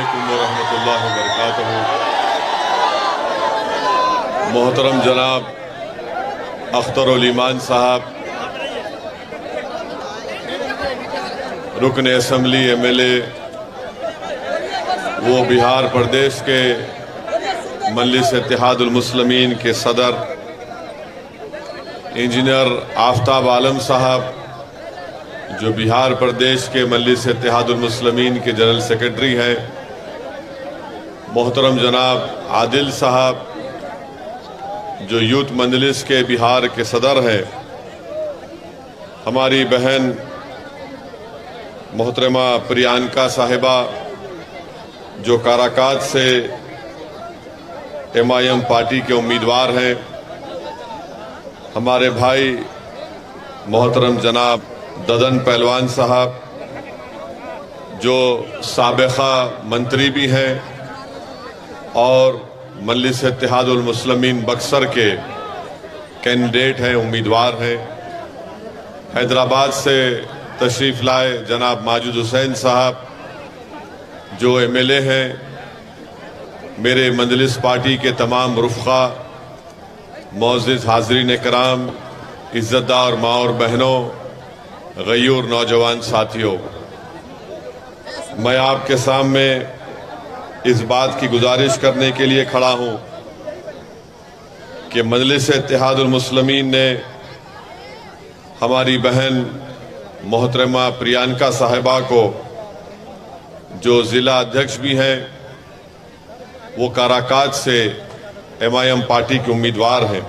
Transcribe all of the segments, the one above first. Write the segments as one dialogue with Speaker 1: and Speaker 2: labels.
Speaker 1: अस्सलामुअलैकुम वरहमतुल्लाहि वबरकातुहू। मोहतरम जनाब अख्तर ईमान साहब, रुकन असम्बली MLA, वो बिहार प्रदेश के मजलिस इत्तेहादुल मुस्लिमीन के सदर इंजीनियर आफ्ताब आलम साहब, जो बिहार प्रदेश के मजलिस इत्तेहादुल मुस्लिमीन के जनरल सेक्रेटरी हैं, मोहतरम जनाब आदिल साहब, जो यूथ मजलिस के बिहार के सदर हैं, हमारी बहन मोहतरमा प्रियंका साहिबा, जो काराकाट से MIM पार्टी के उम्मीदवार हैं, हमारे भाई मोहतरम जनाब ददन पहलवान साहब, जो साबिक़ा मंत्री भी हैं और मजलिस इत्तेहादुल मुस्लिमीन बक्सर के कैंडिडेट हैं, उम्मीदवार हैं। हैदराबाद से तशरीफ़ लाए जनाब माजिद हुसैन साहब, जो MLA हैं। मेरे मजलिस पार्टी के तमाम रुफ़क़ा, मोअज़्ज़िज़ हाज़रीन कराम, इज़्ज़तदार माँ और बहनों, गयूर नौजवान साथियों, मैं आपके सामने इस बात की गुजारिश करने के लिए खड़ा हूँ कि मजलिस इत्तेहादुल मुस्लिमीन ने हमारी बहन मोहतरमा प्रियंका साहिबा को, जो ज़िला अध्यक्ष भी हैं, वो काराकाट से MIM पार्टी के उम्मीदवार हैं।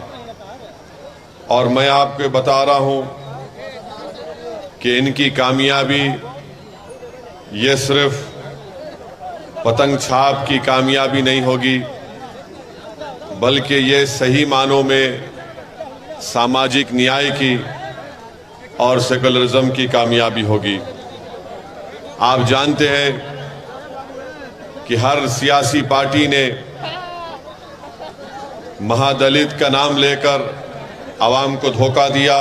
Speaker 1: और मैं आपको बता रहा हूँ कि इनकी कामयाबी ये सिर्फ पतंग छाप की कामयाबी नहीं होगी, बल्कि ये सही मानों में सामाजिक न्याय की और सेकुलरिज्म की कामयाबी होगी। आप जानते हैं कि हर सियासी पार्टी ने महादलित का नाम लेकर आवाम को धोखा दिया,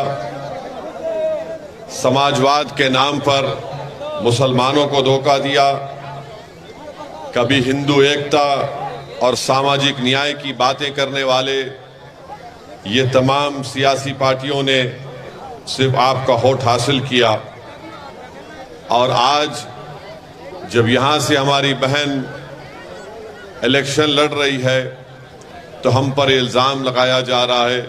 Speaker 1: समाजवाद के नाम पर मुसलमानों को धोखा दिया, कभी हिंदू एकता और सामाजिक न्याय की बातें करने वाले ये तमाम सियासी पार्टियों ने सिर्फ आपका वोट हासिल किया। और आज जब यहाँ से हमारी बहन इलेक्शन लड़ रही है, तो हम पर इल्ज़ाम लगाया जा रहा है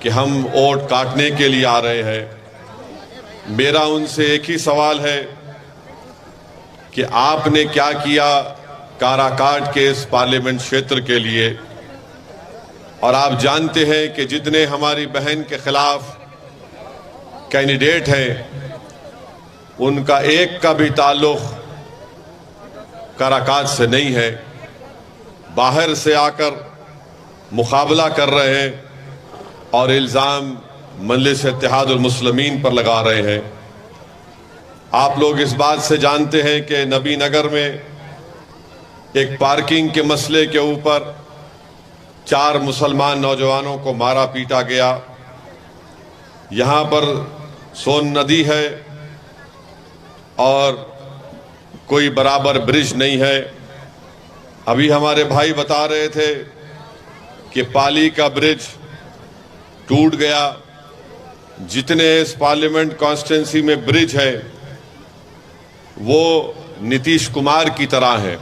Speaker 1: कि हम वोट काटने के लिए आ रहे हैं। मेरा उनसे एक ही सवाल है कि आपने क्या किया काराकाट के इस पार्लियामेंट क्षेत्र के लिए। और आप जानते हैं कि जितने हमारी बहन के खिलाफ कैंडिडेट हैं, उनका एक का भी ताल्लुक काराकाट से नहीं है, बाहर से आकर मुकाबला कर रहे हैं और इल्ज़ाम मजलिस इत्तेहादुल मुस्लिमीन पर लगा रहे हैं। आप लोग इस बात से जानते हैं कि नबी नगर में एक पार्किंग के मसले के ऊपर 4 मुसलमान नौजवानों को मारा पीटा गया। यहाँ पर सोन नदी है और कोई बराबर ब्रिज नहीं है। अभी हमारे भाई बता रहे थे कि पाली का ब्रिज टूट गया। जितने इस पार्लियामेंट कॉन्स्टिट्यूंसी में ब्रिज है, वो नीतीश कुमार की तरह है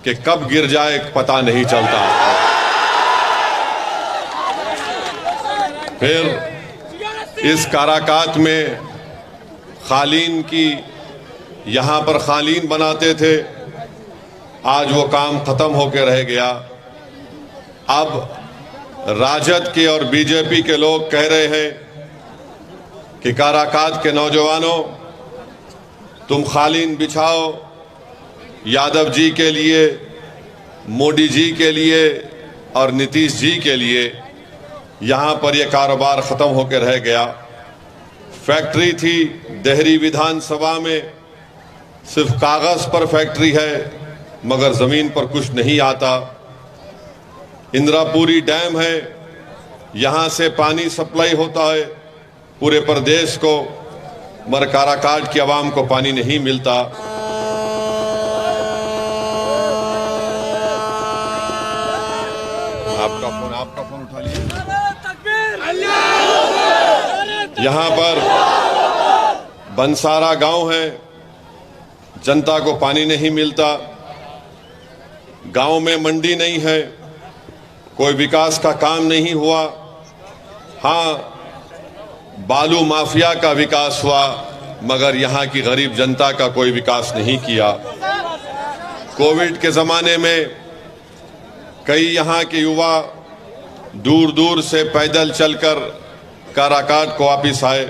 Speaker 1: कि कब गिर जाए पता नहीं चलता। फिर इस काराकाट में खालीन की, यहाँ पर खालीन बनाते थे, आज वो काम खत्म होकर रह गया। अब राजद के और बीजेपी के लोग कह रहे हैं कि काराकाट के नौजवानों, तुम खालीन बिछाओ, यादव जी के लिए, मोदी जी के लिए और नीतीश जी के लिए। यहाँ पर यह कारोबार ख़त्म होकर रह गया। फैक्ट्री थी देहरी विधानसभा में, सिर्फ कागज़ पर फैक्ट्री है, मगर ज़मीन पर कुछ नहीं आता। इंद्रापुरी डैम है, यहाँ से पानी सप्लाई होता है पूरे प्रदेश को, मगर काराकाट की आवाम को पानी नहीं मिलता। फोन, आपका फोन उठा लीजिए। यहाँ पर बंसारा गांव है, जनता को पानी नहीं मिलता, गांव में मंडी नहीं है, कोई विकास का काम नहीं हुआ। हाँ, बालू माफिया का विकास हुआ, मगर यहाँ की गरीब जनता का कोई विकास नहीं किया। कोविड के ज़माने में कई यहाँ के युवा दूर दूर से पैदल चलकर काराकाट को वापिस आए।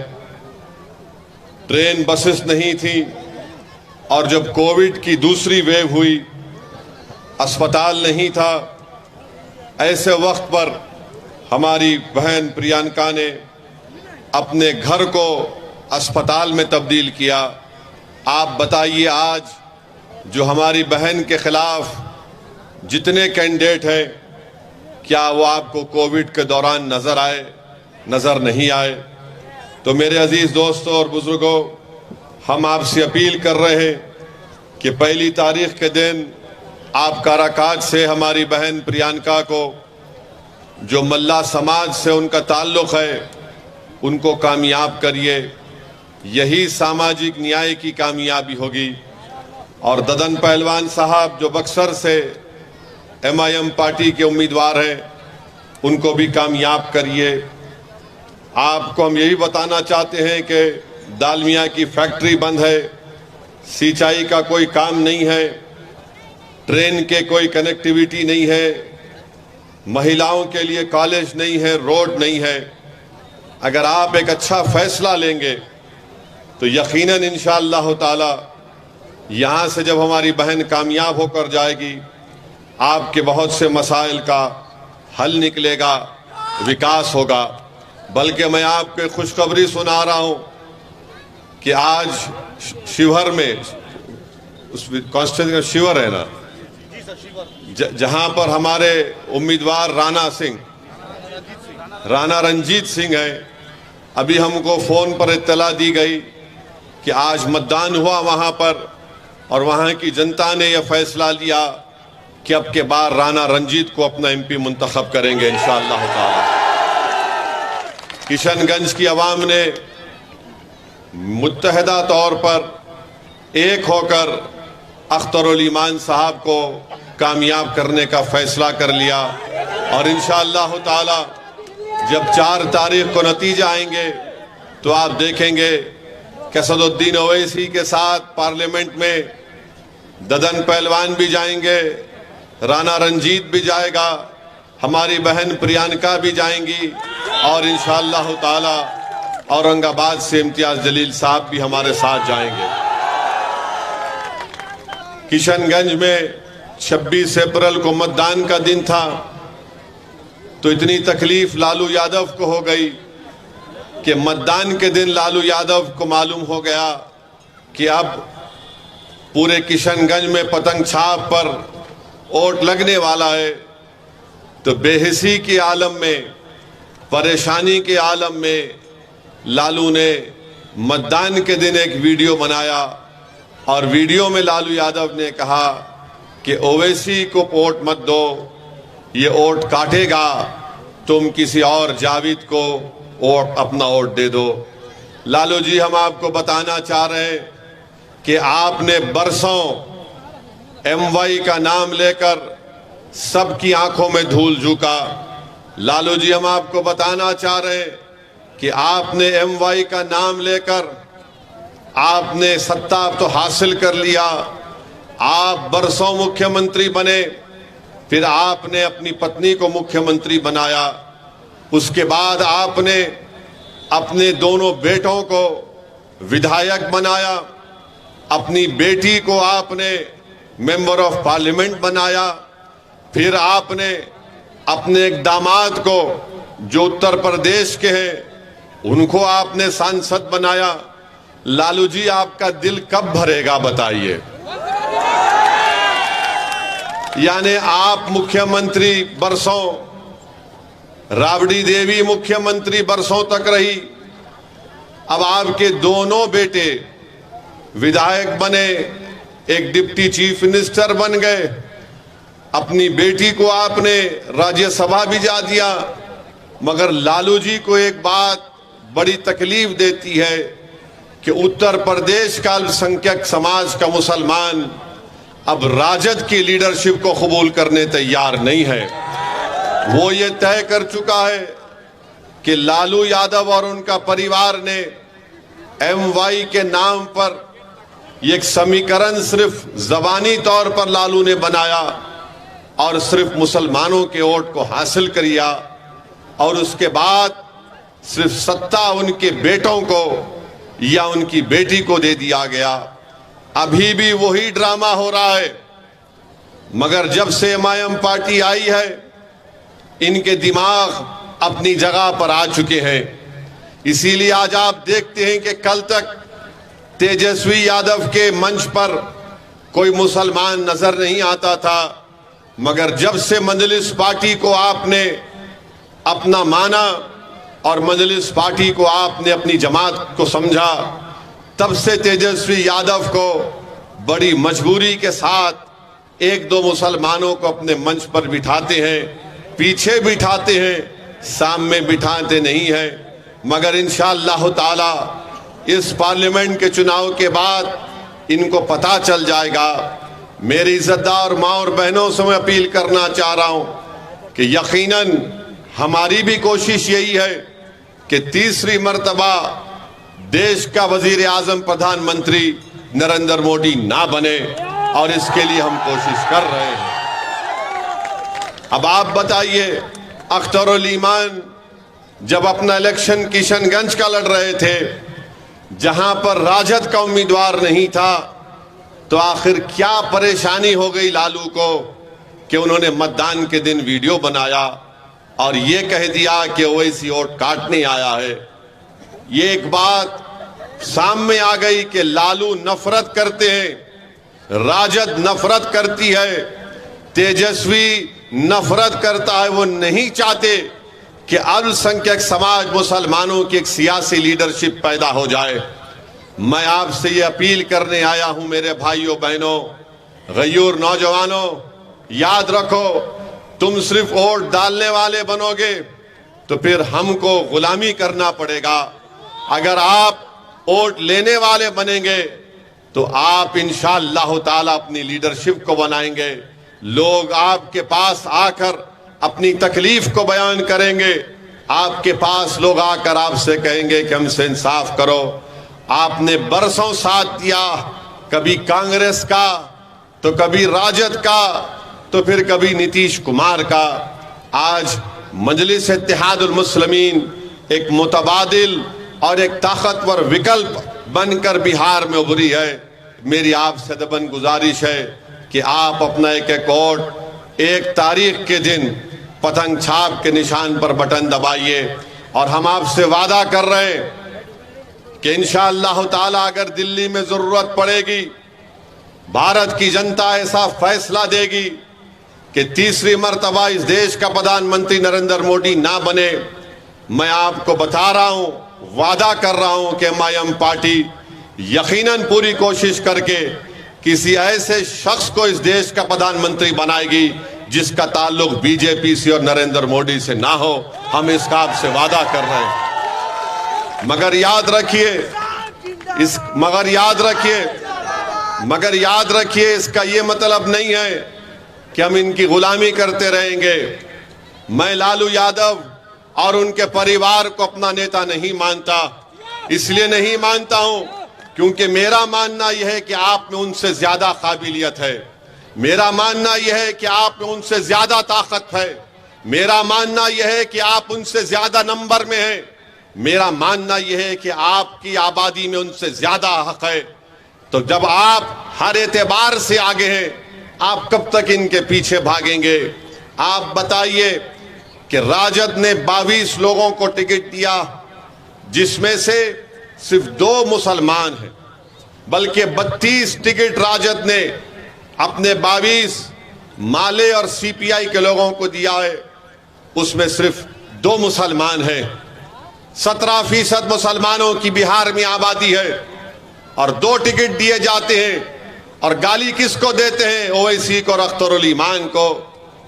Speaker 1: ट्रेन बसेस नहीं थी, और जब कोविड की दूसरी वेव हुई, अस्पताल नहीं था। ऐसे वक्त पर हमारी बहन प्रियंका ने अपने घर को अस्पताल में तब्दील किया। आप बताइए, आज जो हमारी बहन के खिलाफ जितने कैंडिडेट हैं, क्या वो आपको कोविड के दौरान नजर आए? नजर नहीं आए। तो मेरे अजीज दोस्तों और बुजुर्गों, हम आपसे अपील कर रहे हैं कि 1 तारीख के दिन आप काराकाट से हमारी बहन प्रियंका को, जो मल्ला समाज से उनका ताल्लुक है, उनको कामयाब करिए। यही सामाजिक न्याय की कामयाबी होगी। और ददन पहलवान साहब जो बक्सर से MIM पार्टी के उम्मीदवार हैं, उनको भी कामयाब करिए। आपको हम यही बताना चाहते हैं कि दालमिया की फैक्ट्री बंद है, सिंचाई का कोई काम नहीं है, ट्रेन के कोई कनेक्टिविटी नहीं है, महिलाओं के लिए कॉलेज नहीं है, रोड नहीं है। अगर आप एक अच्छा फैसला लेंगे तो यकीनन इंशाअल्लाह ताला यहाँ से जब हमारी बहन कामयाब होकर जाएगी, आपके बहुत से मसाइल का हल निकलेगा, विकास होगा। बल्कि मैं आपको खुशखबरी सुना रहा हूँ कि आज शिवहर में, उस कॉन्स्टिट्यूंसी शिवहर है ना, जहाँ पर हमारे उम्मीदवार राणा रंजीत सिंह हैं, अभी हमको फ़ोन पर इत्तला दी गई कि आज मतदान हुआ वहाँ पर, और वहाँ की जनता ने यह फैसला लिया कि अब के बार राणा रंजीत को अपना MP मुंतखब करेंगे इंशाअल्लाह ताला। किशनगंज की आवाम ने मुत्तहिदा तौर पर एक होकर अख्तरुल ईमान साहब को कामयाब करने का फैसला कर लिया। और इंशाअल्लाह ताला जब 4 तारीख को नतीजा आएंगे तो आप देखेंगे कि असदुद्दीन ओवैसी के साथ पार्लियामेंट में ददन पहलवान भी जाएंगे, राणा रंजीत भी जाएगा, हमारी बहन प्रियंका भी जाएंगी, और इंशाअल्लाह ताला औरंगाबाद से इम्तियाज जलील साहब भी हमारे साथ जाएंगे। किशनगंज में 26 अप्रैल को मतदान का दिन था, तो इतनी तकलीफ लालू यादव को हो गई कि मतदान के दिन लालू यादव को मालूम हो गया कि अब पूरे किशनगंज में पतंग छाप पर वोट लगने वाला है। तो बेहिसी के आलम में, परेशानी के आलम में लालू ने मतदान के दिन एक वीडियो बनाया, और वीडियो में लालू यादव ने कहा कि ओवैसी को वोट मत दो, ये वोट काटेगा, तुम किसी और जावेद को वोट, अपना वोट दे दो। लालू जी, हम आपको बताना चाह रहे हैं कि आपने बरसों MY का नाम लेकर सबकी आंखों में धूल झोंका। लालू जी, हम आपको बताना चाह रहे हैं कि आपने MY का नाम लेकर आपने सत्ता तो हासिल कर लिया, आप बरसों मुख्यमंत्री बने, फिर आपने अपनी पत्नी को मुख्यमंत्री बनाया, उसके बाद आपने अपने दोनों बेटों को विधायक बनाया, अपनी बेटी को आपने मेंबर ऑफ पार्लियामेंट बनाया, फिर आपने अपने एक दामाद को जो उत्तर प्रदेश के हैं उनको आपने सांसद बनाया। लालू जी, आपका दिल कब भरेगा बताइए? यानी आप मुख्यमंत्री बरसों, राबड़ी देवी मुख्यमंत्री बरसों तक रही, अब आपके दोनों बेटे विधायक बने, एक डिप्टी चीफ मिनिस्टर बन गए, अपनी बेटी को आपने राज्यसभा भिजा दिया, मगर लालू जी को एक बात बड़ी तकलीफ देती है कि उत्तर प्रदेश का अल्पसंख्यक समाज का मुसलमान अब राजद की लीडरशिप को कबूल करने तैयार नहीं है। वो ये तय कर चुका है कि लालू यादव और उनका परिवार ने MY के नाम पर एक समीकरण सिर्फ जबानी तौर पर लालू ने बनाया और सिर्फ मुसलमानों के वोट को हासिल किया, और उसके बाद सिर्फ सत्ता उनके बेटों को या उनकी बेटी को दे दिया गया। अभी भी वही ड्रामा हो रहा है, मगर जब से MIM पार्टी आई है इनके दिमाग अपनी जगह पर आ चुके हैं। इसीलिए आज आप देखते हैं कि कल तक तेजस्वी यादव के मंच पर कोई मुसलमान नजर नहीं आता था, मगर जब से मजलिस पार्टी को आपने अपना माना और मजलिस पार्टी को आपने अपनी जमात को समझा, तब से तेजस्वी यादव को बड़ी मजबूरी के साथ एक दो मुसलमानों को अपने मंच पर बिठाते हैं, पीछे बिठाते हैं, सामने बिठाते नहीं हैं। मगर इंशाअल्लाह ताला इस पार्लियामेंट के चुनाव के बाद इनको पता चल जाएगा। मेरी इज्जतदार माँ और बहनों से मैं अपील करना चाह रहा हूं कि यकीनन हमारी भी कोशिश यही है कि तीसरी मर्तबा देश का वजीर आजम प्रधानमंत्री नरेंद्र मोदी ना बने, और इसके लिए हम कोशिश कर रहे हैं। अब आप बताइए, अख्तरुल ईमान जब अपना इलेक्शन किशनगंज का लड़ रहे थे, जहां पर राजद का उम्मीदवार नहीं था, तो आखिर क्या परेशानी हो गई लालू को कि उन्होंने मतदान के दिन वीडियो बनाया और ये कह दिया कि ओवैसी वोट काटने आया है। ये एक बात सामने आ गई कि लालू नफरत करते हैं, राजद नफरत करती है, तेजस्वी नफरत करता है। वो नहीं चाहते कि अल्पसंख्यक समाज मुसलमानों की एक सियासी लीडरशिप पैदा हो जाए। मैं आपसे ये अपील करने आया हूं मेरे भाइयों बहनों, गयूर नौजवानों, याद रखो, तुम सिर्फ वोट डालने वाले बनोगे तो फिर हमको गुलामी करना पड़ेगा। अगर आप वोट लेने वाले बनेंगे तो आप इंशाअल्लाह ताला अपनी लीडरशिप को बनाएंगे। लोग आपके पास आकर अपनी तकलीफ को बयान करेंगे, आपके पास लोग आकर आपसे कहेंगे कि हमसे इंसाफ करो। आपने बरसों साथ दिया, कभी कांग्रेस का तो कभी राजद का तो फिर कभी नीतीश कुमार का। आज मजलिस इत्तेहादुल मुस्लिमीन एक मुतबादिल और एक ताकतवर विकल्प बनकर बिहार में उभरी है। मेरी आपसे दबन गुजारिश है कि आप अपना एक एक वोट एक तारीख के दिन पतंग छाप के निशान पर बटन दबाइए, और हम आपसे वादा कर रहे हैं कि इंशाअल्लाह ताला अगर दिल्ली में जरूरत पड़ेगी, भारत की जनता ऐसा फैसला देगी कि तीसरी मर्तबा इस देश का प्रधानमंत्री नरेंद्र मोदी ना बने, मैं आपको बता रहा हूं, वादा कर रहा हूं कि MIM पार्टी यकीनन पूरी कोशिश करके किसी ऐसे शख्स को इस देश का प्रधानमंत्री बनाएगी जिसका ताल्लुक बीजेपी से और नरेंद्र मोदी से ना हो। हम इसका आपसे वादा कर रहे हैं। मगर याद रखिए इसका ये मतलब नहीं है कि हम इनकी गुलामी करते रहेंगे। मैं लालू यादव और उनके परिवार को अपना नेता नहीं मानता। इसलिए नहीं मानता हूं क्योंकि मेरा मानना यह है कि आप में उनसे ज्यादा काबिलियत है, मेरा मानना यह है कि आप में उनसे ज्यादा ताकत है, मेरा मानना यह है कि आप उनसे ज्यादा नंबर में हैं, मेरा मानना यह है कि आपकी आबादी में उनसे ज्यादा हक है। तो जब आप हर एतबार से आगे हैं, आप कब तक इनके पीछे भागेंगे? आप बताइए कि राजद ने 22 लोगों को टिकट दिया, जिसमें से सिर्फ 2 मुसलमान हैं, बल्कि 32 टिकट राजद ने अपने 22 माले और CPI के लोगों को दिया है, उसमें सिर्फ 2 मुसलमान हैं। 17% मुसलमानों की बिहार में आबादी है और 2 टिकट दिए जाते हैं और गाली किसको देते हैं? ओवैसी को और अख्तरुल ईमान को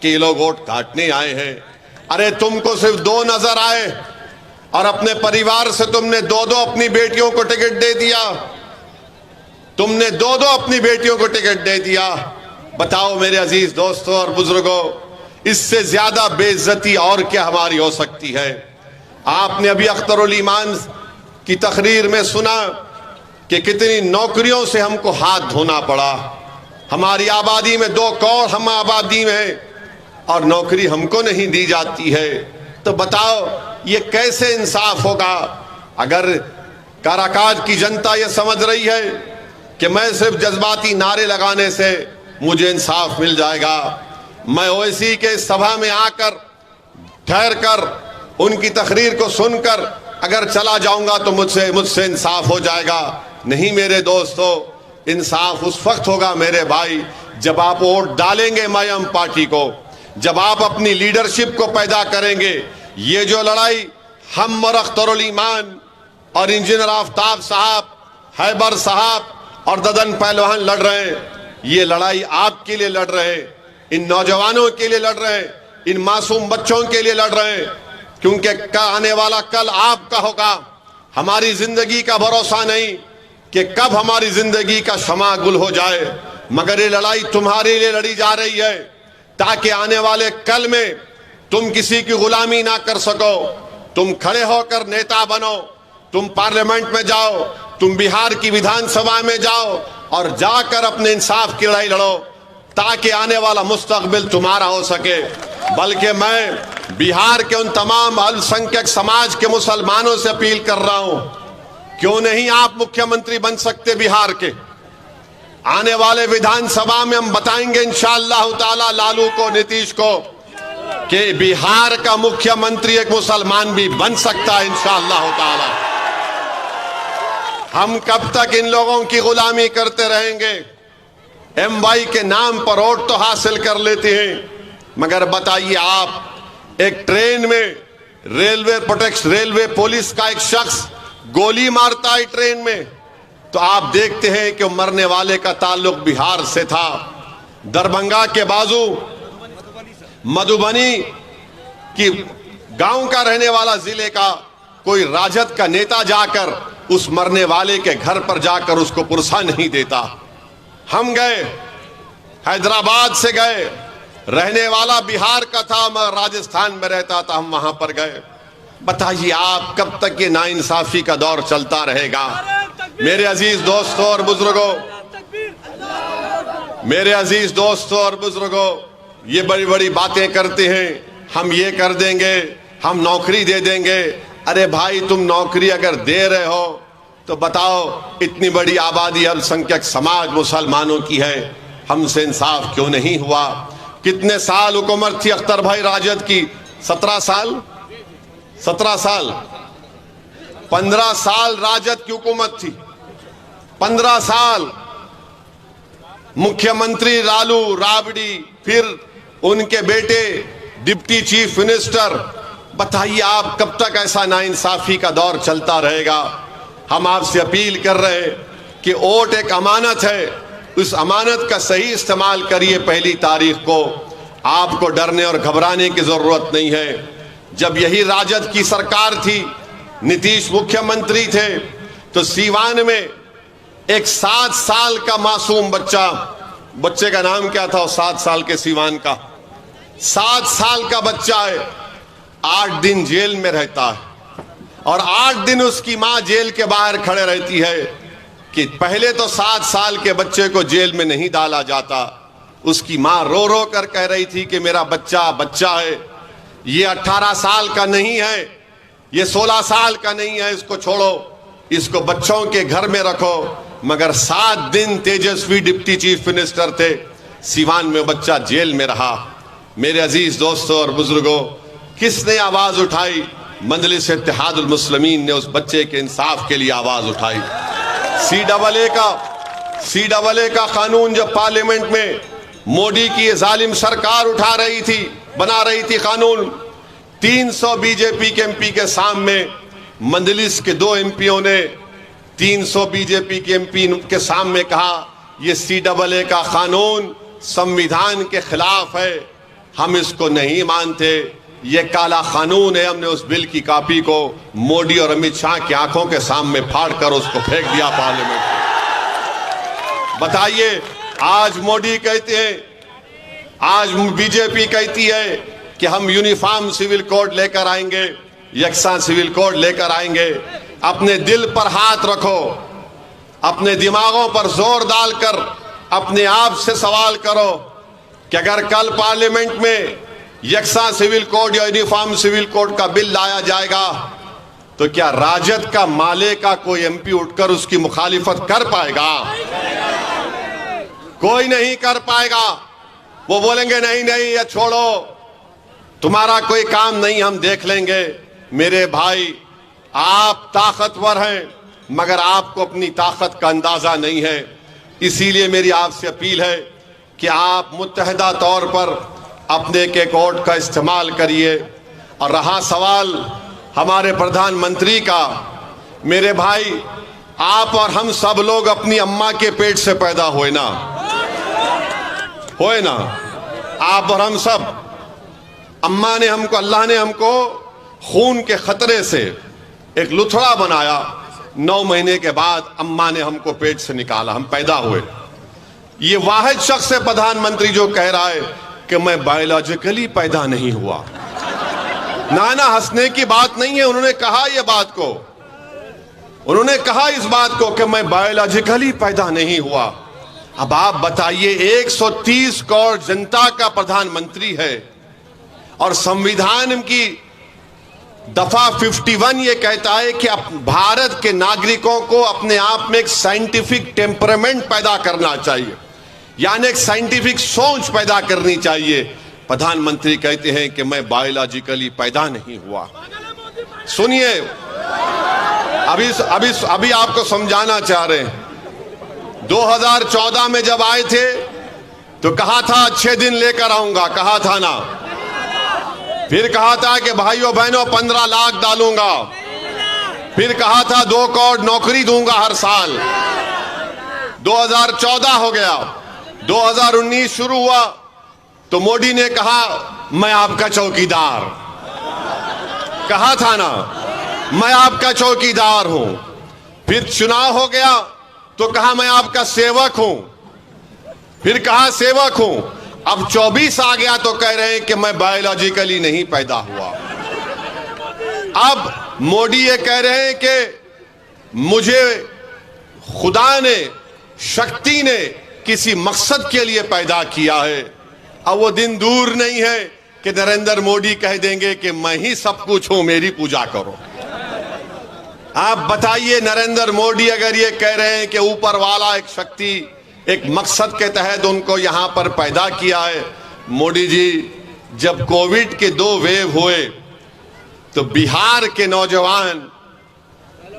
Speaker 1: कि ये लोग वोट काटने आए हैं। अरे तुमको सिर्फ 2 नजर आए और अपने परिवार से तुमने 2-2 अपनी बेटियों को टिकट दे दिया। तुमने 2-2 अपनी बेटियों को टिकट दे दिया। बताओ मेरे अजीज दोस्तों और बुजुर्गों, इससे ज्यादा बेइज्जती और क्या हमारी हो सकती है? आपने अभी अख्तरुल ईमान की तकरीर में सुना कि कितनी नौकरियों से हमको हाथ धोना पड़ा। हमारी आबादी में 2 करोड़ हम आबादी में और नौकरी हमको नहीं दी जाती है। तो बताओ ये कैसे इंसाफ होगा? अगर काराकाट की जनता ये समझ रही है कि मैं सिर्फ जज्बाती नारे लगाने से मुझे इंसाफ मिल जाएगा, मैं ओवैसी के सभा में आकर ठहर कर उनकी तकरीर को सुनकर अगर चला जाऊंगा तो मुझसे इंसाफ हो जाएगा। नहीं मेरे दोस्तों, इंसाफ उस वक्त होगा मेरे भाई जब आप वोट डालेंगे मयम पार्टी को, जब आप अपनी लीडरशिप को पैदा करेंगे। ये जो लड़ाई हम और अख्तरुल ईमान और इंजीनियर आफ्ताब साहब, हैबर साहब और ददन पहलवान लड़ रहे हैं, ये लड़ाई आपके लिए लड़ रहे हैं, इन नौजवानों के लिए लड़ रहे हैं, इन मासूम बच्चों के लिए लड़ रहे हैं, क्योंकि आने वाला कल आपका होगा। हमारी जिंदगी का भरोसा नहीं कि कब हमारी जिंदगी का शमा गुल हो जाए, मगर ये लड़ाई तुम्हारे लिए लड़ी जा रही है ताकि आने वाले कल में तुम किसी की गुलामी ना कर सको। तुम खड़े होकर नेता बनो, तुम पार्लियामेंट में जाओ, तुम बिहार की विधानसभा में जाओ और जाकर अपने इंसाफ की लड़ाई लड़ो ताकि आने वाला मुस्तकबिल तुम्हारा हो सके। बल्कि मैं बिहार के उन तमाम अल्पसंख्यक समाज के मुसलमानों से अपील कर रहा हूं, क्यों नहीं आप मुख्यमंत्री बन सकते बिहार के? आने वाले विधानसभा में हम बताएंगे इंशाअल्लाह ताला लालू को, नीतीश को, कि बिहार का मुख्यमंत्री एक मुसलमान भी बन सकता है इंशाअल्लाह ताला। हम कब तक इन लोगों की गुलामी करते रहेंगे? MY के नाम पर वोट तो हासिल कर लेते हैं, मगर बताइए आप, एक ट्रेन में रेलवे पुलिस का एक शख्स गोली मारता है ट्रेन में, तो आप देखते हैं कि मरने वाले का ताल्लुक बिहार से था। दरभंगा के बाजू मधुबनी की गांव का रहने वाला जिले का कोई राजद का नेता जाकर उस मरने वाले के घर पर जाकर उसको पुरसा नहीं देता। हम गए, हैदराबाद से गए, रहने वाला बिहार का था मगर राजस्थान में रहता था, हम वहां पर गए। बताइए आप कब तक ये नाइंसाफी का दौर चलता रहेगा? मेरे अजीज दोस्तों और बुजुर्गों, मेरे अजीज दोस्तों और बुजुर्गों, ये बड़ी बड़ी बातें करते हैं, हम ये कर देंगे, हम नौकरी दे देंगे। अरे भाई, तुम नौकरी अगर दे रहे हो तो बताओ, इतनी बड़ी आबादी अल्पसंख्यक समाज मुसलमानों की है, हमसे इंसाफ क्यों नहीं हुआ? कितने साल हुकूमत थी अख्तर भाई राजद की? 17 साल 15 साल राजद की हुकूमत थी। 15 साल मुख्यमंत्री लालू राबड़ी, फिर उनके बेटे डिप्टी चीफ मिनिस्टर। बताइए आप कब तक ऐसा नाइंसाफी का दौर चलता रहेगा? हम आपसे अपील कर रहे हैं कि वोट एक अमानत है, उस अमानत का सही इस्तेमाल करिए। 1 तारीख को आपको डरने और घबराने की जरूरत नहीं है। जब यही राजद की सरकार थी, नीतीश मुख्यमंत्री थे, तो सीवान में एक 7 साल का मासूम बच्चे का नाम क्या था? 7 साल के सीवान का 7 साल का बच्चा है, 8 दिन जेल में रहता है और 8 दिन उसकी मां जेल के बाहर खड़े रहती है कि पहले तो 7 साल के बच्चे को जेल में नहीं डाला जाता। उसकी मां रो रो कर कह रही थी कि मेरा बच्चा बच्चा है, ये 18 साल का नहीं है, ये 16 साल का नहीं है, इसको छोड़ो, इसको बच्चों के घर में रखो। मगर 7 दिन तेजस्वी डिप्टी चीफ मिनिस्टर थे, सीवान में बच्चा जेल में रहा। मेरे अजीज दोस्तों और बुजुर्गों, किसने आवाज उठाई? मजलिस इत्तेहादुल मुस्लिमीन ने उस बच्चे के इंसाफ के लिए आवाज उठाई। CAA का कानून जब पार्लियामेंट में मोदी की ये जालिम सरकार उठा रही थी, बना रही थी कानून, 300 बीजेपी के MP के सामने मजलिस के 2 MPओं ने 300 बीजेपी के MP के सामने कहा ये CAA का कानून संविधान के खिलाफ है, हम इसको नहीं मानते, ये काला कानून है। हमने उस बिल की कॉपी को मोदी और अमित शाह की आंखों के सामने फाड़कर उसको फेंक दिया पार्लियामेंट में। बताइए, आज मोदी कहते हैं, आज बीजेपी कहती है कि हम यूनिफॉर्म सिविल कोड लेकर आएंगे, यकसा सिविल कोड लेकर आएंगे। अपने दिल पर हाथ रखो, अपने दिमागों पर जोर डालकर अपने आप से सवाल करो कि अगर कल पार्लियामेंट में यकसा सिविल कोड या यूनिफॉर्म सिविल कोड का बिल लाया जाएगा तो क्या राजद का माले का कोई MP उठकर उसकी मुखालिफत कर पाएगा? कोई नहीं कर पाएगा। वो बोलेंगे नहीं नहीं, ये छोड़ो, तुम्हारा कोई काम नहीं, हम देख लेंगे। मेरे भाई, आप ताकतवर हैं मगर आपको अपनी ताकत का अंदाजा नहीं है। इसीलिए मेरी आपसे अपील है कि आप मुत्तहदा तौर पर अपने के कोड का इस्तेमाल करिए। और रहा सवाल हमारे प्रधानमंत्री का, मेरे भाई, आप और हम सब लोग अपनी अम्मा के पेट से पैदा हुए ना, आप और हम सब। अम्मा ने हमको, अल्लाह ने हमको खून के खतरे से एक लुथड़ा बनाया। 9 महीने के बाद अम्मा ने हमको पेट से निकाला, हम पैदा हुए। ये वाहिद शख्स है प्रधानमंत्री जो कह रहा है कि मैं बायोलॉजिकली पैदा नहीं हुआ। नाना, हंसने की बात नहीं है। उन्होंने कहा ये बात को, उन्होंने कहा इस बात को कि मैं बायोलॉजिकली पैदा नहीं हुआ। अब आप बताइए, 130 करोड़ जनता का प्रधानमंत्री है और संविधान की दफा 51 ये कहता है कि भारत के नागरिकों को अपने आप में एक साइंटिफिक टेम्परामेंट पैदा करना चाहिए, यानी एक साइंटिफिक सोच पैदा करनी चाहिए। प्रधानमंत्री कहते हैं कि मैं बायोलॉजिकली पैदा नहीं हुआ। सुनिए, अभी आपको समझाना चाह रहे हैं। 2014 में जब आए थे तो कहा था अच्छे दिन लेकर आऊंगा, कहा था ना। फिर कहा था कि भाइयों बहनों 15 लाख डालूंगा। फिर कहा था 2 करोड़ नौकरी दूंगा हर साल। 2014 हो गया, 2019 शुरू हुआ तो मोदी ने कहा मैं आपका चौकीदार, कहा था ना, मैं आपका चौकीदार हूं। फिर चुनाव हो गया तो कहा मैं आपका सेवक हूं, फिर कहा सेवक हूं। अब 24 आ गया तो कह रहे हैं कि मैं बायोलॉजिकली नहीं पैदा हुआ। अब मोदी ये कह रहे हैं कि मुझे खुदा ने, शक्ति ने किसी मकसद के लिए पैदा किया है। अब वो दिन दूर नहीं है कि नरेंद्र मोदी कह देंगे कि मैं ही सब कुछ हूं, मेरी पूजा करो। आप बताइए, नरेंद्र मोदी अगर ये कह रहे हैं कि ऊपर वाला एक शक्ति, एक मकसद के तहत उनको यहां पर पैदा किया है। मोदी जी, जब कोविड के 2 वेव हुए तो बिहार के नौजवान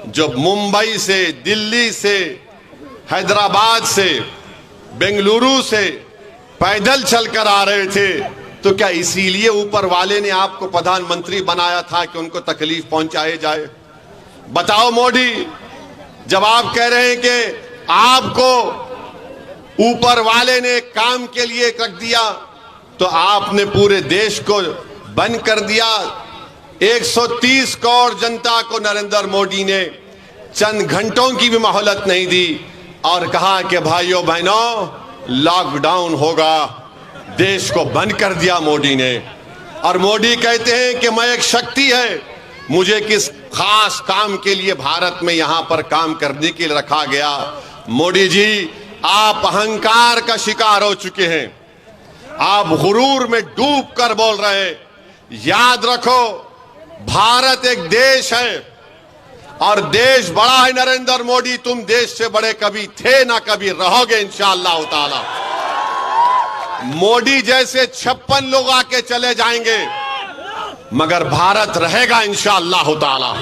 Speaker 1: जब मुंबई से, दिल्ली से, हैदराबाद से, बेंगलुरु से पैदल चलकर आ रहे थे, तो क्या इसीलिए ऊपर वाले ने आपको प्रधानमंत्री बनाया था कि उनको तकलीफ पहुंचाए जाए? बताओ मोदी, जब आप कह रहे हैं कि आपको ऊपर वाले ने काम के लिए रख दिया, तो आपने पूरे देश को बंद कर दिया। 130 करोड़ जनता को नरेंद्र मोदी ने चंद घंटों की भी मोहलत नहीं दी और कहा कि भाइयों बहनों लॉकडाउन होगा। देश को बंद कर दिया मोदी ने। और मोदी कहते हैं कि मैं एक शक्ति है, मुझे किस खास काम के लिए भारत में यहां पर काम करने के लिए रखा गया। मोदी जी, आप अहंकार का शिकार हो चुके हैं, आप गुरूर में डूब कर बोल रहे हैं। याद रखो, भारत एक देश है और देश बड़ा है। नरेंद्र मोदी, तुम देश से बड़े कभी थे ना कभी रहोगे इंशाअल्लाह ताला। मोदी जैसे 56 लोग आके चले जाएंगे मगर भारत रहेगा इंशाअल्लाह ताला।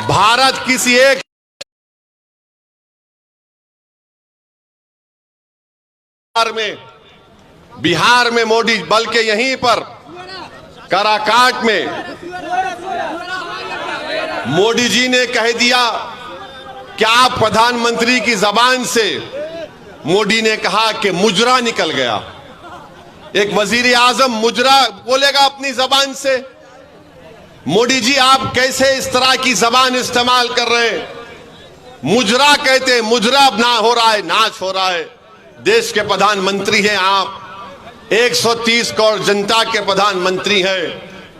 Speaker 1: भारत किसी एक बिहार में मोदी, बल्कि यहीं पर काराकाट में मोदी जी ने कह दिया कि आप प्रधानमंत्री की जबान से मोदी ने कहा कि मुजरा निकल गया। एक वजीर आजम मुजरा बोलेगा अपनी जबान से? मोदी जी, आप कैसे इस तरह की जबान इस्तेमाल कर रहे हैं? मुजरा कहते हैं, मुजरा ना हो रहा है, नाच हो रहा है। देश के प्रधानमंत्री हैं आप, 130 करोड़ जनता के प्रधानमंत्री हैं,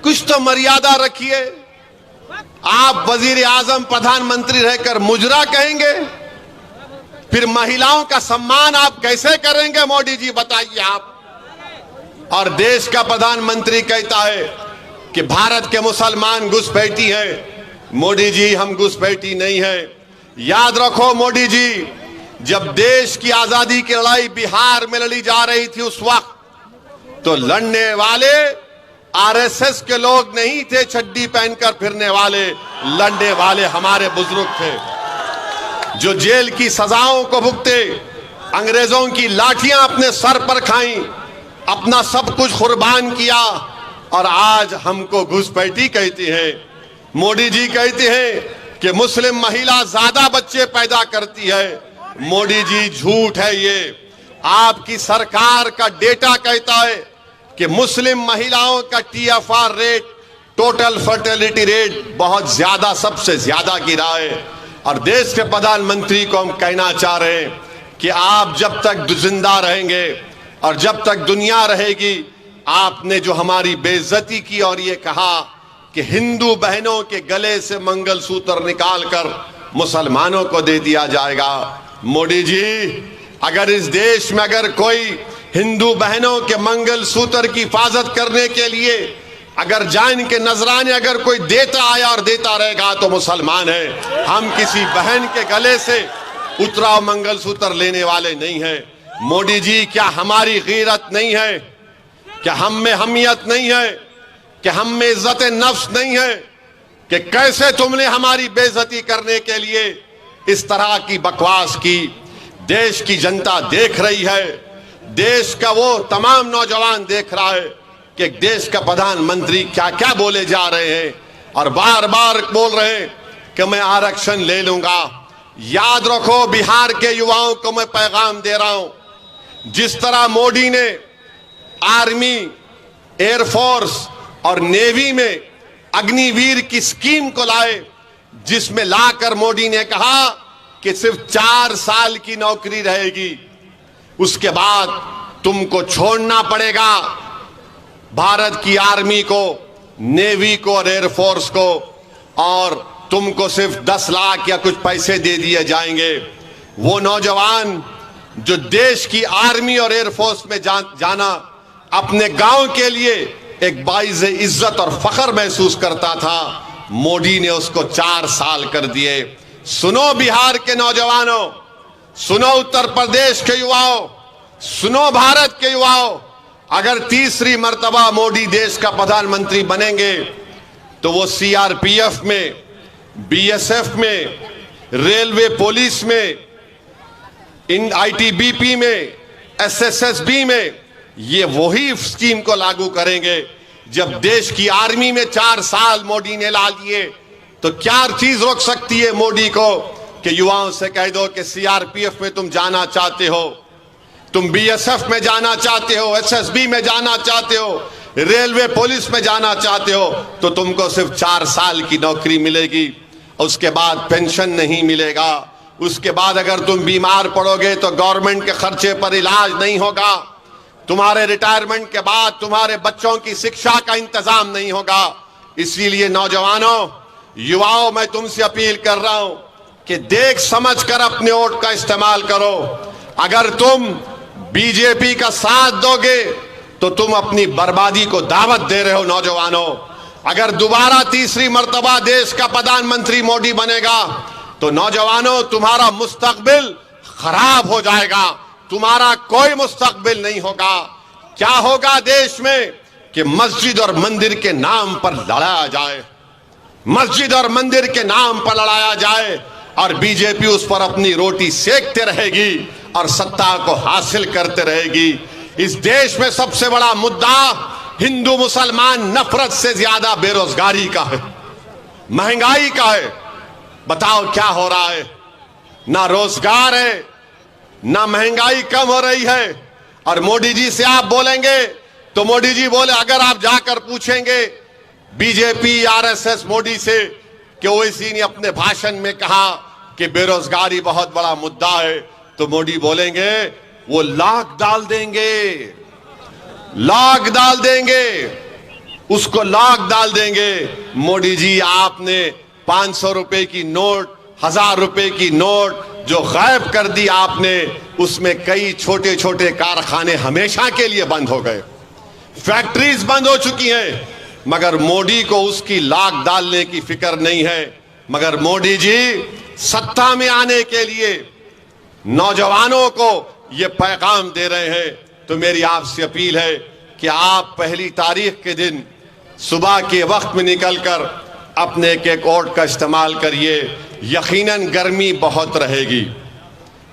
Speaker 1: कुछ तो मर्यादा रखिए। आप वजीर आजम प्रधानमंत्री रहकर मुजरा कहेंगे? फिर महिलाओं का सम्मान आप कैसे करेंगे मोदी जी, बताइए आप। और देश का प्रधानमंत्री कहता है कि भारत के मुसलमान घुसपैठी हैं। मोदी जी, हम घुसपैठी नहीं है। याद रखो मोदी जी, जब देश की आजादी की लड़ाई बिहार में लड़ी जा रही थी उस वक्त तो लड़ने वाले आरएसएस के लोग नहीं थे, चड्डी पहनकर फिरने वाले। लड़ने वाले हमारे बुजुर्ग थे जो जेल की सजाओं को भुगते, अंग्रेजों की लाठियां अपने सर पर खाई, अपना सब कुछ कुर्बान किया, और आज हमको घुसपैठी कहती है। मोदी जी कहते हैं कि मुस्लिम महिला ज्यादा बच्चे पैदा करती है। मोदी जी, झूठ है ये। आपकी सरकार का डेटा कहता है कि मुस्लिम महिलाओं का TFR rate, total fertility rate, बहुत ज्यादा, सबसे ज्यादा गिरा है। और देश के प्रधानमंत्री को हम कहना चाह रहे हैं कि आप जब तक जिंदा रहेंगे और जब तक दुनिया रहेगी, आपने जो हमारी बेइज्जती की और ये कहा कि हिंदू बहनों के गले से मंगलसूत्र निकालकर मुसलमानों को दे दिया जाएगा। मोदी जी, अगर इस देश में अगर कोई हिंदू बहनों के मंगलसूत्र की हिफाजत करने के लिए अगर जान के नजराने अगर कोई देता आया और देता रहेगा तो मुसलमान है। हम किसी बहन के गले से उतरा मंगलसूत्र लेने वाले नहीं हैं। मोदी जी, क्या हमारी गीरत नहीं है? क्या हम में हमियत नहीं है? कि हम में इज्जत नफ्स नहीं है? कि कैसे तुमने हमारी बेइज्जती करने के लिए इस तरह की बकवास की? देश की जनता देख रही है, देश का वो तमाम नौजवान देख रहा है कि देश का प्रधानमंत्री क्या क्या बोले जा रहे हैं और बार बार बोल रहे हैं कि मैं आरक्षण ले लूंगा। याद रखो, बिहार के युवाओं को मैं पैगाम दे रहा हूं, जिस तरह मोदी ने आर्मी, एयरफोर्स और नेवी में अग्निवीर की स्कीम को लाए, जिसमें लाकर मोदी ने कहा कि सिर्फ 4 साल की नौकरी रहेगी, उसके बाद तुमको छोड़ना पड़ेगा भारत की आर्मी को, नेवी को और एयरफोर्स को, और तुमको सिर्फ 10 लाख या कुछ पैसे दे दिए जाएंगे। वो नौजवान जो देश की आर्मी और एयरफोर्स में जाना अपने गांव के लिए एक बाइज़ इज्जत और फख्र महसूस करता था, मोदी ने उसको 4 साल कर दिए। सुनो बिहार के नौजवानों, सुनो उत्तर प्रदेश के युवाओं, सुनो भारत के युवाओं, अगर तीसरी मर्तबा मोदी देश का प्रधानमंत्री बनेंगे तो वो CRPF में, BSF में, रेलवे पुलिस में, ITBP में, SSSB में ये वही स्कीम को लागू करेंगे। जब देश की आर्मी में 4 साल मोदी ने ला लिए तो क्या चीज रोक सकती है मोदी को कि युवाओं से कह दो कि CRPF में तुम जाना चाहते हो, तुम BSF में जाना चाहते हो, SSB में जाना चाहते हो, रेलवे पुलिस में जाना चाहते हो, तो तुमको सिर्फ 4 साल की नौकरी मिलेगी, उसके बाद पेंशन नहीं मिलेगा, उसके बाद अगर तुम बीमार पड़ोगे तो गवर्नमेंट के खर्चे पर इलाज नहीं होगा, तुम्हारे रिटायरमेंट के बाद तुम्हारे बच्चों की शिक्षा का इंतजाम नहीं होगा। इसीलिए नौजवानों, युवाओं, मैं तुमसे अपील कर रहा हूं कि देख समझकर अपने वोट का इस्तेमाल करो। अगर तुम बीजेपी का साथ दोगे तो तुम अपनी बर्बादी को दावत दे रहे हो। नौजवानों, अगर दोबारा तीसरी मर्तबा देश का प्रधानमंत्री मोदी बनेगा तो नौजवानों, तुम्हारा मुस्तकबिल खराब हो जाएगा, तुम्हारा कोई मुस्तकबिल नहीं होगा। क्या होगा देश में कि मस्जिद और मंदिर के नाम पर लड़ाया जाए, मस्जिद और मंदिर के नाम पर लड़ाया जाए और बीजेपी उस पर अपनी रोटी सेकते रहेगी और सत्ता को हासिल करते रहेगी। इस देश में सबसे बड़ा मुद्दा हिंदू मुसलमान नफरत से ज्यादा बेरोजगारी का है, महंगाई का है। बताओ क्या हो रहा है? ना रोजगार है, ना महंगाई कम हो रही है। और मोदी जी से आप बोलेंगे तो मोदी जी बोले, अगर आप जाकर पूछेंगे बीजेपी आरएसएस मोदी से कि ओवैसी ने अपने भाषण में कहा कि बेरोजगारी बहुत बड़ा मुद्दा है, तो मोदी बोलेंगे वो लाख डाल देंगे, लाख डाल देंगे, उसको लाख डाल देंगे। मोदी जी आपने 500 रुपए की नोट, 1000 रुपए की नोट जो गायब कर दी आपने, उसमें कई छोटे छोटे कारखाने हमेशा के लिए बंद हो गए, फैक्ट्रीज बंद हो चुकी हैं, मगर मोदी को उसकी लाख डालने की फिक्र नहीं है। मगर मोदी जी सत्ता में आने के लिए नौजवानों को यह पैगाम दे रहे हैं। तो मेरी आपसे अपील है कि आप पहली तारीख के दिन सुबह के वक्त में निकलकर अपने एक वोट का इस्तेमाल करिए। यकीनन गर्मी बहुत रहेगी,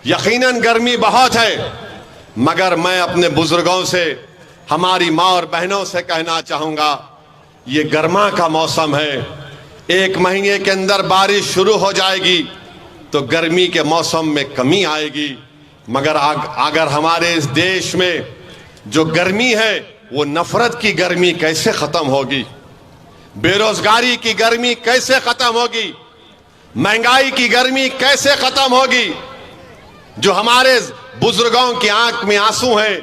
Speaker 1: यकीनन गर्मी बहुत है, मगर मैं अपने बुजुर्गों से, हमारी माँ और बहनों से कहना चाहूंगा, ये गर्मा का मौसम है, 1 महीने के अंदर बारिश शुरू हो जाएगी तो गर्मी के मौसम में कमी आएगी। मगर अगर हमारे इस देश में जो गर्मी है वो नफरत की गर्मी कैसे खत्म होगी, बेरोजगारी की गर्मी कैसे खत्म होगी, महंगाई की गर्मी कैसे खत्म होगी। जो हमारे बुजुर्गों की आंख में आंसू हैं,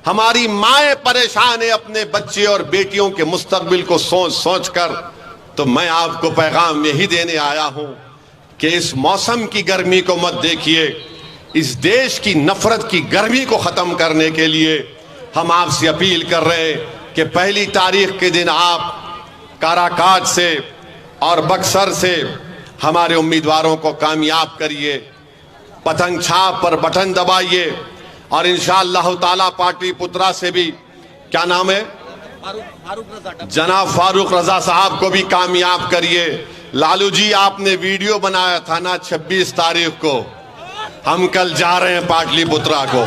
Speaker 1: हमारी माएं परेशान है अपने बच्चे और बेटियों के मुस्तकबिल को सोच सोच कर। तो मैं आपको पैगाम यही देने आया हूं कि इस मौसम की गर्मी को मत देखिए, इस देश की नफरत की गर्मी को खत्म करने के लिए हम आपसे अपील कर रहे हैं कि पहली तारीख के दिन आप काराकाट से और बक्सर से हमारे उम्मीदवारों को कामयाब करिए, पतंग छाप पर बटन दबाइए और इंशाअल्लाह ताला पाटलिपुत्रा से भी, क्या नाम है, जनाब फारूक रजा साहब को भी कामयाब करिए। लालू जी आपने वीडियो बनाया था ना 26 तारीख को, हम कल जा रहे हैं पाटलिपुत्रा को।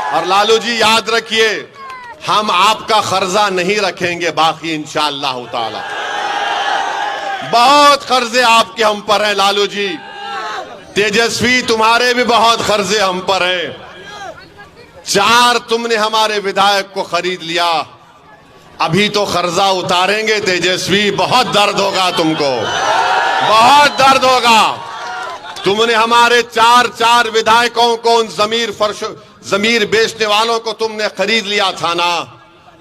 Speaker 1: और लालू जी याद रखिए, हम आपका कर्जा नहीं रखेंगे बाकी इंशाअल्लाह ताला। बहुत कर्जे आपके हम पर हैं लालू जी, तेजस्वी तुम्हारे भी बहुत कर्जे हम पर हैं। 4 तुमने हमारे विधायक को खरीद लिया, अभी तो कर्जा उतारेंगे तेजस्वी, बहुत दर्द होगा तुमको, बहुत दर्द होगा। तुमने हमारे 4 विधायकों को, उन जमीर बेचने वालों को तुमने खरीद लिया था ना।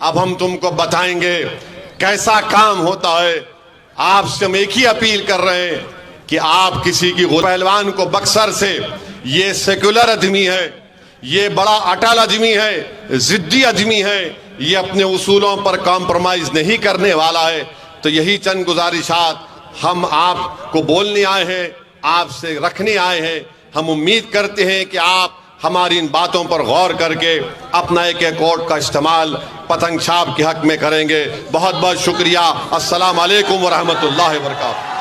Speaker 1: अब हम तुमको बताएंगे कैसा काम होता है। आपसे हम एक ही अपील कर रहे हैं कि आप किसी की पहलवान को बक्सर से, ये सेक्युलर आदमी है, ये बड़ा अटल आदमी है, जिद्दी आदमी है, ये अपने उसूलों पर कॉम्प्रोमाइज नहीं करने वाला है। तो यही चंद गुजारिशात हम आपको बोलने आए हैं, आपसे रखने आए हैं। हम उम्मीद करते हैं कि आप हमारी इन बातों पर गौर करके अपना एक वोट का इस्तेमाल पतंग छाप के हक में करेंगे। बहुत बहुत शुक्रिया। अस्सलाम वालेकुम व रहमतुल्लाहि व बरकातहू।